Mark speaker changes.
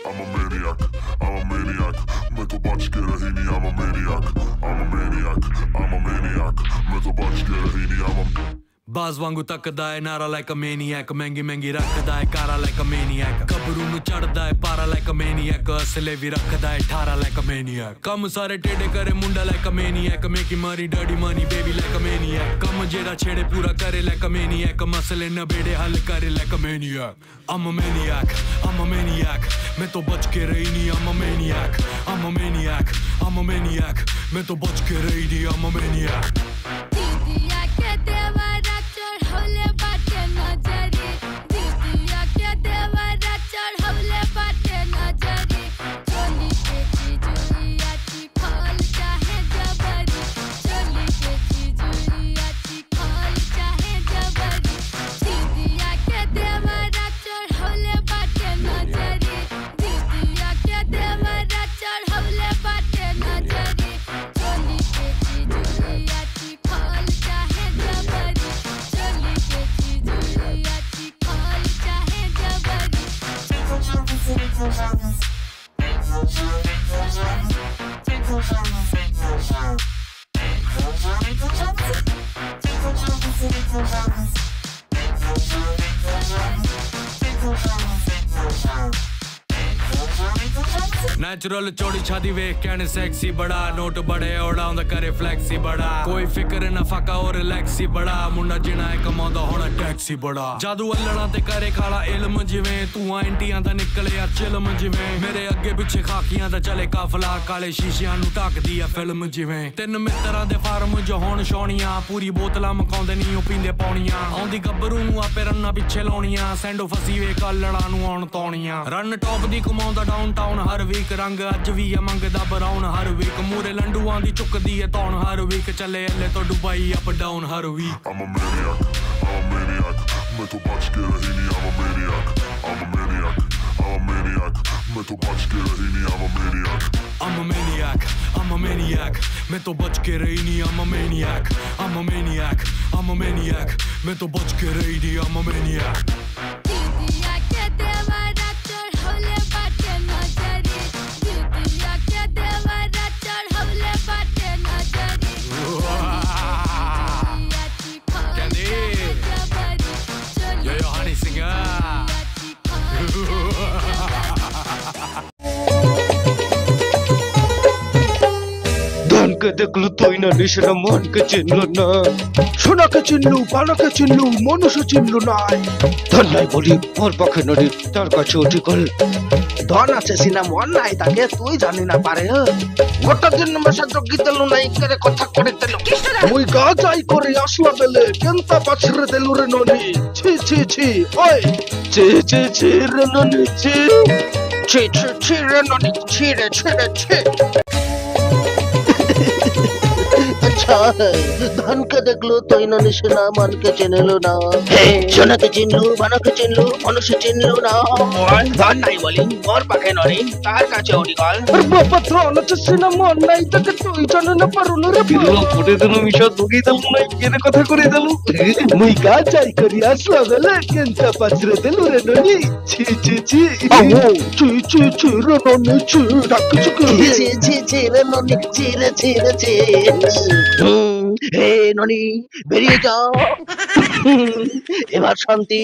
Speaker 1: I'm a maniac, I'm a maniac. मैं तो बच के रही नहीं, I'm a maniac, I'm a maniac, I'm a maniac. मैं तो बच के रही नहीं, I'm a
Speaker 2: बाज वांगू तकदा है नारा like a maniac महंगी महंगी रखदा है कारा like a maniac कबरू नु चढ़दा है पारा like a maniac असले भी रखदा है ठारा like a maniac कम सारे टेढ़े करे मुंडा like a maniac मेकी मारी dirty money baby like a maniac कम जेड़ा छेड़े पूरा करे like a maniac मसले न बेड़े हल करे like a maniac I'm a maniac, I'm a maniac मैं तो बच के रही नहीं I'm a maniac, I'm a maniac, I'm a maniac मैं तो बच के रही नहीं I'm a maniac नेचुरल चौड़ी छादी वेख कहने सेक्सी बड़ा नोट बड़े उड़ाउंदा करे फ्लैक्सी बड़ा कोई फिक्र ना फाका और रिलैक्सी बड़ा मुंडा जिना है कमांदा होना टैक्सी बड़ा जादू अल्लड़ा ते करे खाला इल्म जिवें तू एंटियां दा निकले या चिल्म जिवें मेरे अगे पीछे खाकियां दा चले काफला काले शीशियां नु ढकदी आ फिल्म जिवें तिन मित्तरां दे फार्म जो होण छौणियां पूरी बोतलां मकाउंदे नी ओ पींदे पौणियां आउंदी गब्बरू नु आपे रन्ना पिछे लाउणियां सैंडो फसी वे कल्लड़ा नु आउण तौणियां रन टॉप दी कमाउंदा डाउनटाउन हर वीक रंग अज भी है मंगदा ब्राउन हर वीक मूरे लंडुआं दी चुकदी है तौण हर वीक चले अल्ले तो दुबई अप डाउन हर week
Speaker 1: I'm a maniac, I'm a maniac. मैं तो बच के रही नहीं I'm a maniac, I'm a maniac, I'm a maniac. मैं तो बच के रही नहीं I'm a maniac.
Speaker 2: I'm a maniac, I'm a maniac. मैं तो बच के रही नहीं I'm a maniac, I'm a maniac, I'm a maniac. मैं तो बच के रही नहीं I'm a maniac.
Speaker 3: ধনকে দেখলু তুই না নিশানা মনকে চিনল না সোনাকে চিনলু পানাকে চিনলু মানুষ চিনলু নাই ধন নাই বলি ওর পক্ষে নদী তার কাছে অধিকল
Speaker 4: ধন আছে সিনা মন নাই তাকে তুই জানি না পারে গোটা দিন মেশা যোগ্য দিলু নাই করে কথা করে দিলু
Speaker 3: মুই গা যাই করে আসলা বেলে কেনতা পাছরে দিলু রে ননি ছি ছি ছি ওই ছি ছি ছি রে ননি ছি
Speaker 4: ছি ছি ছি রে ননি ছি রে ছি রে ছি ধনকে দেখলো তুই না নিশানা মনকে চিনলো না সোনাকে চিনলু বানাকে চিনলু মানুষ চিনলু না ধন নাই বলি ওর পাখে ননি তার কাছে ওডি কল
Speaker 3: বাবা ধন আছে সিনা মন নাই তাকে তুই জানি না পারুল রে বিলো ফুটে দিল মিশা দুগি দিল নাই কেনে কথা করে দিল মুই গা যাই করি আসলা বেলে কেনতা পাছরে দিল রে ননি ছি ছি ছি ছি ছি ছি রে ননি ছি ডাক চুকে
Speaker 4: ছি ছি ছি রে ননি ছি রে ছি রে ছি হে ননি বেরিয়ে যাও এবার শান্তি